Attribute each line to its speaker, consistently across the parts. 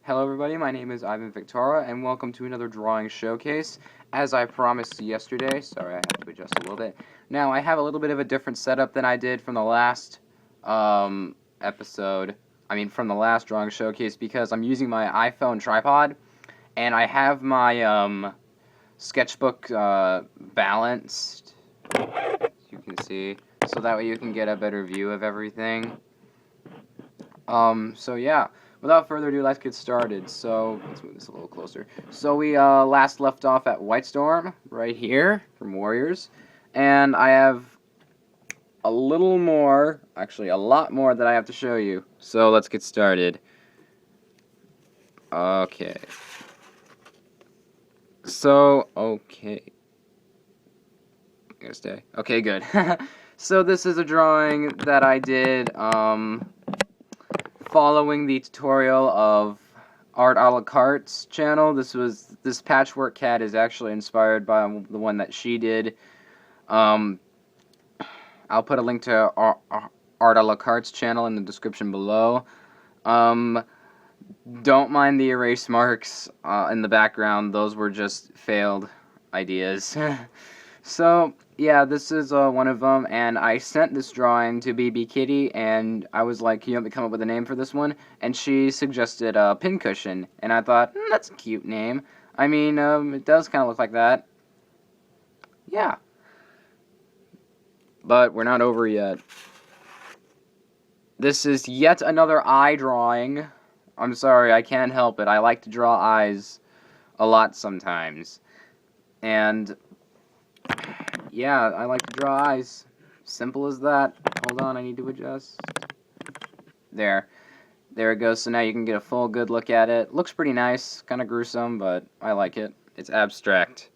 Speaker 1: Hello everybody, my name is Ivan Victora, and welcome to another drawing showcase. As I promised yesterday, sorry I have to adjust a little bit. Now, I have a little bit of a different setup than I did from the last episode. From the last drawing showcase, because I'm using my iPhone tripod, and I have my sketchbook balanced, as you can see, so that way you can get a better view of everything. So yeah. Without further ado, let's get started. So, let's move this a little closer. So we last left off at White Storm, right here, from Warriors. And I have a little more, actually a lot more that I have to show you. So let's get started. Okay. So, okay. I'm gonna stay. Okay, good. So this is a drawing that I did, following the tutorial of Art a la Carte's channel. This patchwork cat is actually inspired by the one that she did. I'll put a link to Art a la Carte's channel in the description below. Don't mind the erase marks in the background. Those were just failed ideas. So, yeah, this is one of them, and I sent this drawing to BB Kitty, and I was like, can you help me come up with a name for this one? And she suggested a pincushion, and I thought, that's a cute name. It does kind of look like that. Yeah. But we're not over yet. This is yet another eye drawing. I'm sorry, I can't help it. I like to draw eyes a lot sometimes. And yeah, I like to draw eyes. Simple as that. Hold on, I need to adjust. There it goes. So now you can get a full good look at it. Looks pretty nice, kind of gruesome, but I like it. It's abstract.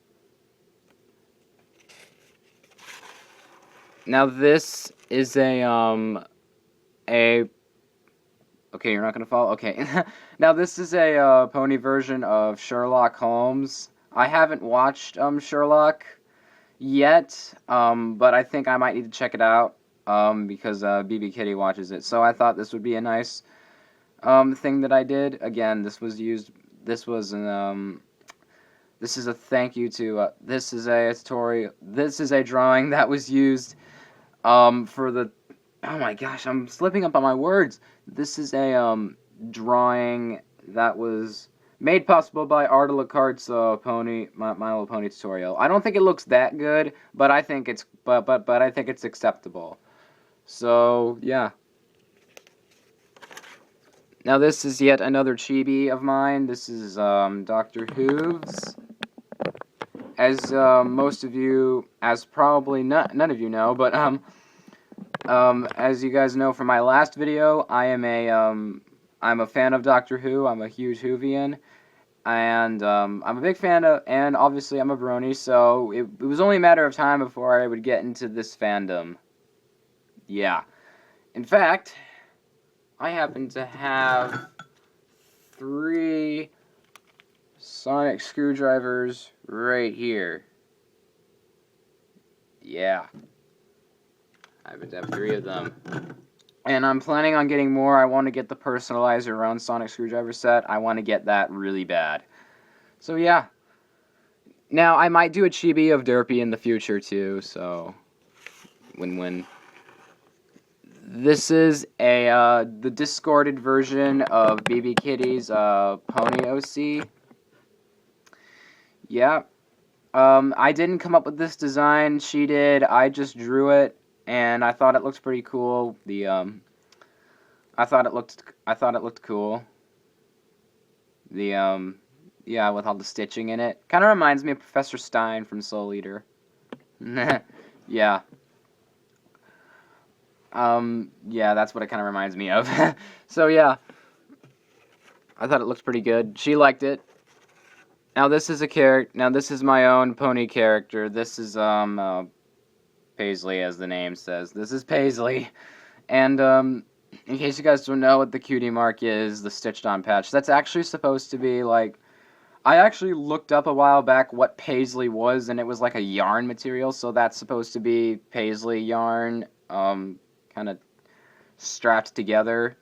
Speaker 1: Now this is okay, you're not gonna follow? Okay. Now this is a pony version of Sherlock Holmes. I haven't watched Sherlock yet, but I think I might need to check it out, because BB Kitty watches it. So I thought this would be a nice thing that I did. Again, this is a thank you to, this is a tutorial, this is a drawing that was used for the, oh my gosh, I'm slipping up on my words. This is a drawing that was made possible by Art a la Carte's My Little Pony tutorial. I don't think it looks that good, but I think it's I think it's acceptable. So yeah. Now this is yet another chibi of mine. This is Dr. Hooves. As most of you, as probably none of you know, but as you guys know from my last video, I'm a fan of Doctor Who. I'm a huge Whovian. And I'm a big fan of, and obviously I'm a brony, so it was only a matter of time before I would get into this fandom. Yeah. In fact, I happen to have 3 sonic screwdrivers right here. Yeah. I happen to have 3 of them. And I'm planning on getting more. I want to get the personalizer round sonic screwdriver set. I want to get that really bad. So yeah. Now, I might do a chibi of Derpy in the future too, so win-win. This is the discarded version of BB Kitty's Pony OC. Yeah. I didn't come up with this design. She did. I just drew it. And I thought it looked pretty cool. I thought it looked cool. Yeah, with all the stitching in it. Kind of reminds me of Professor Stein from Soul Eater. Yeah. Yeah, that's what it kind of reminds me of. So yeah. I thought it looked pretty good. She liked it. Now this is this is my own pony character. This is Paisley, as the name says. This is Paisley. And, in case you guys don't know what the cutie mark is, the stitched on patch, that's actually supposed to be, like, I actually looked up a while back what Paisley was, and it was like a yarn material, so that's supposed to be Paisley yarn, kind of strapped together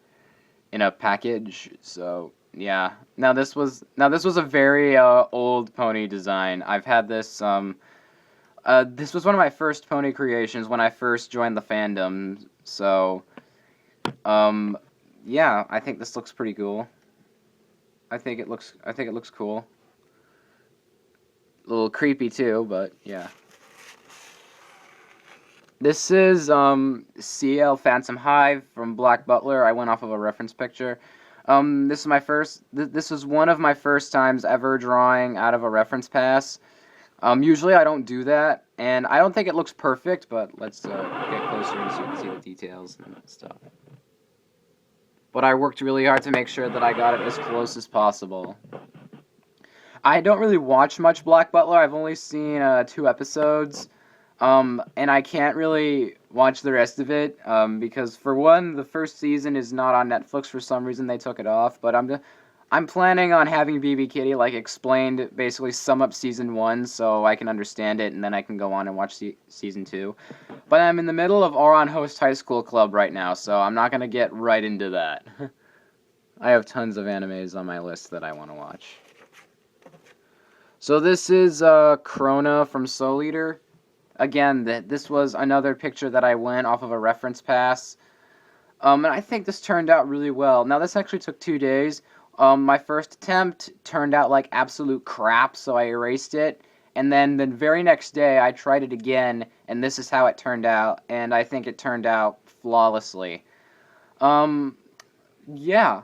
Speaker 1: in a package, so, Yeah. Now this was a very old pony design. I've had this this was one of my first pony creations when I first joined the fandom. So, um yeah, I think this looks pretty cool. I think it looks cool. A little creepy too, but yeah. This is CL Phantom Hive from Black Butler. I went off of a reference picture. This is my first. This was one of my first times ever drawing out of a reference pass. Usually I don't do that, and I don't think it looks perfect. But let's get closer and so you can see the details and stuff. But I worked really hard to make sure that I got it as close as possible. I don't really watch much Black Butler. I've only seen 2 episodes. And I can't really watch the rest of it, because for one, the first season is not on Netflix for some reason. They took it off, but I'm planning on having BB Kitty like explained, basically sum up season 1 so I can understand it, and then I can go on and watch season 2. But I'm in the middle of Oron Host High School Club right now, so I'm not gonna get right into that. I have tons of animes on my list that I want to watch. So this is Krona from Soul Eater. Again, this was another picture that I went off of a reference pass. And I think this turned out really well. Now, this actually took 2 days. My first attempt turned out like absolute crap, so I erased it. And then the very next day, I tried it again, and this is how it turned out. And I think it turned out flawlessly. Yeah.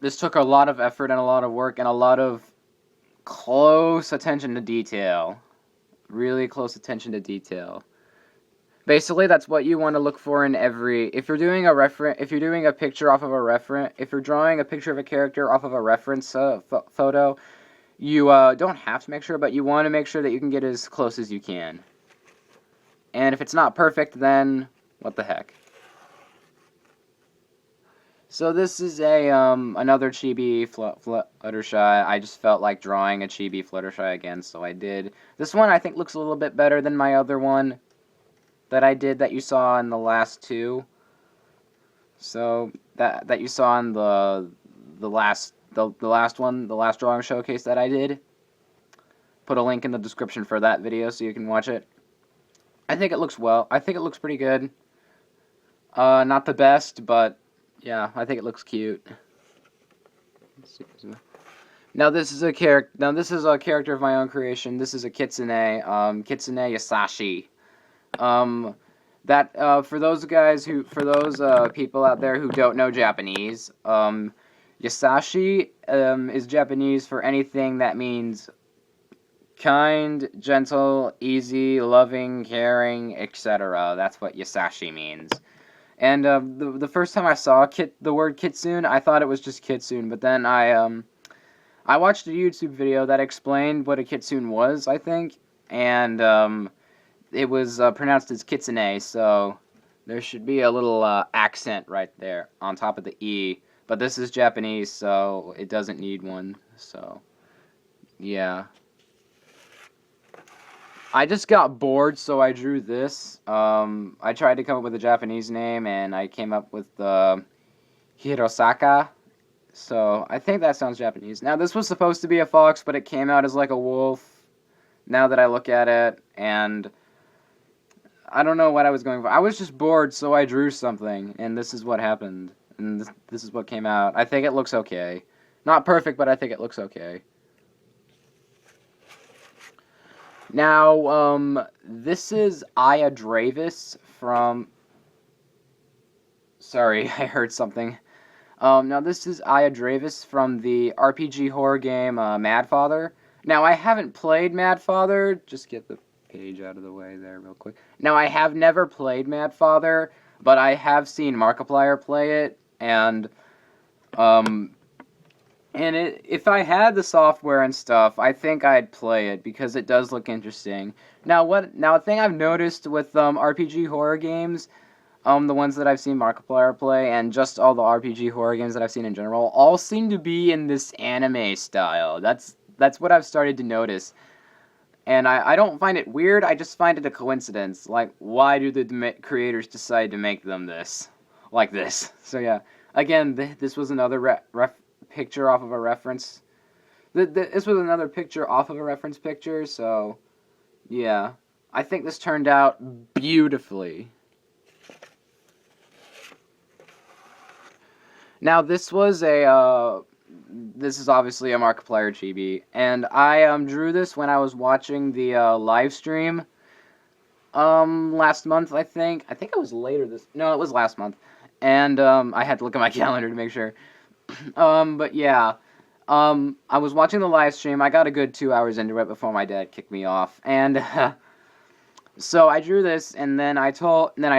Speaker 1: This took a lot of effort and a lot of work and a lot of close attention to detail. Really close attention to detail. Basically, that's what you want to look for in every. If you're doing a picture off of a reference, if you're drawing a picture of a character off of a reference photo, you don't have to make sure, but you want to make sure that you can get as close as you can. And if it's not perfect, then what the heck. So this is a another chibi Fluttershy. I just felt like drawing a chibi Fluttershy again, so I did. This one I think looks a little bit better than my other one that I did that you saw in the last 2. So that you saw in the last one, the last drawing showcase that I did. Put a link in the description for that video so you can watch it. I think it looks well. I think it looks pretty good. Not the best, but yeah, I think it looks cute. Now this is a character of my own creation. This is a Kitsune, Kitsune Yasashi. For those people out there who don't know Japanese, Yasashi is Japanese for anything that means kind, gentle, easy, loving, caring, etc. That's what Yasashi means. And the first time I saw the word kitsune, I thought it was just kitsune, but then I watched a YouTube video that explained what a kitsune was, I think, and it was pronounced as kitsune, so there should be a little accent right there on top of the E, but this is Japanese, so it doesn't need one, so yeah. I just got bored, so I drew this. I tried to come up with a Japanese name, and I came up with Hirosaka. So I think that sounds Japanese. Now, this was supposed to be a fox, but it came out as like a wolf. Now that I look at it, and I don't know what I was going for. I was just bored, so I drew something, and this is what happened. And this is what came out. I think it looks okay. Not perfect, but I think it looks okay. Now, this is Aya Dravis from... Sorry, I heard something. Now, this is Aya Dravis from the RPG horror game Mad Father. Now, I haven't played Mad Father. Just get the page out of the way there real quick. Now, I have never played Mad Father, but I have seen Markiplier play it, and if I had the software and stuff, I think I'd play it because it does look interesting. Now, a thing I've noticed with RPG horror games, the ones that I've seen Markiplier play, and just all the RPG horror games that I've seen in general, all seem to be in this anime style. That's what I've started to notice. And I don't find it weird, I just find it a coincidence. Like, why do the creators decide to make them like this? So yeah. Again, this was another picture off of a reference. This was another picture off of a reference picture, so yeah. I think this turned out beautifully. Now, this was this is obviously a Markiplier chibi, and I drew this when I was watching the live stream last month, I think. I think it was later no, it was last month. And I had to look at my calendar to make sure. But yeah. I was watching the live stream. I got a good 2 hours into it before my dad kicked me off. And so I drew this, and then I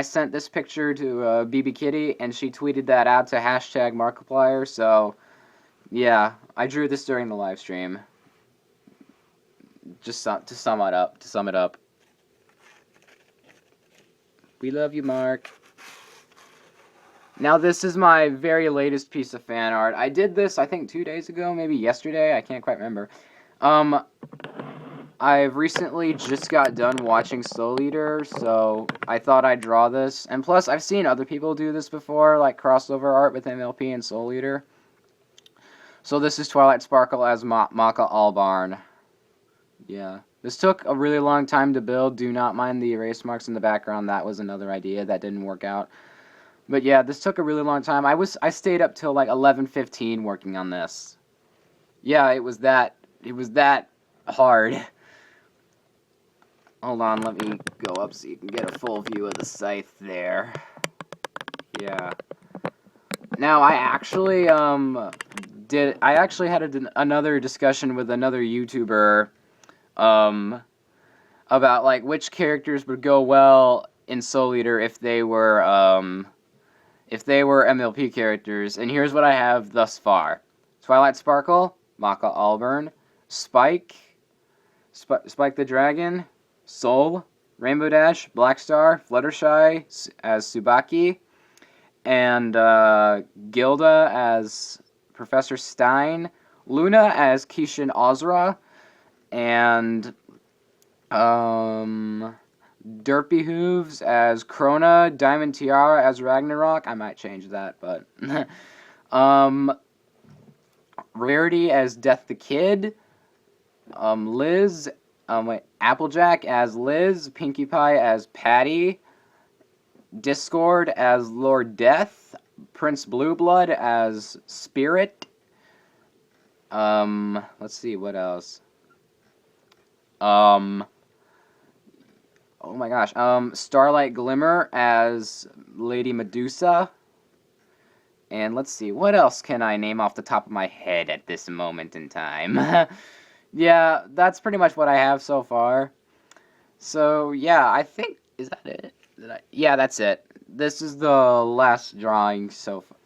Speaker 1: sent this picture to BB Kitty, and she tweeted that out to #Markiplier. So yeah, I drew this during the live stream. Just to sum it up. We love you, Mark. Now, this is my very latest piece of fan art. I did this, I think, 2 days ago, maybe yesterday. I can't quite remember. I've recently just got done watching Soul Eater, so I thought I'd draw this. And plus, I've seen other people do this before, like crossover art with MLP and Soul Eater. So this is Twilight Sparkle as Maka Albarn. Yeah. This took a really long time to build. Do not mind the erase marks in the background. That was another idea that didn't work out. But yeah, this took a really long time. I stayed up till like 11:15 working on this. Yeah, it was that hard. Hold on, let me go up so you can get a full view of the scythe there. Yeah. Now, I actually had another discussion with another YouTuber about like which characters would go well in Soul Eater if they were MLP characters, and here's what I have thus far. Twilight Sparkle, Maka Albarn, Spike the Dragon, Soul, Rainbow Dash, Black Star, Fluttershy as Tsubaki, and Gilda as Professor Stein, Luna as Kishin Ozra, and Derpy Hooves as Krona, Diamond Tiara as Ragnarok. I might change that, but Rarity as Death the Kid, Applejack as Liz, Pinkie Pie as Patty, Discord as Lord Death, Prince Blueblood as Spirit. Let's see what else. Oh my gosh. Starlight Glimmer as Lady Medusa. And let's see, what else can I name off the top of my head at this moment in time? Yeah, that's pretty much what I have so far. So, yeah, I think, is that it? Yeah, that's it. This is the last drawing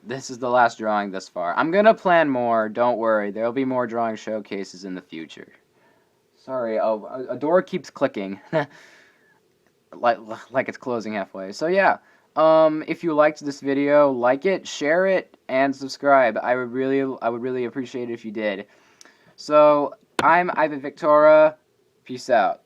Speaker 1: This is the last drawing thus far. I'm gonna plan more, don't worry. There'll be more drawing showcases in the future. Sorry, a door keeps clicking. like it's closing halfway. So yeah, if you liked this video, like it, share it, and subscribe. I would really appreciate it if you did. So I'm Ivan Victora. Peace out.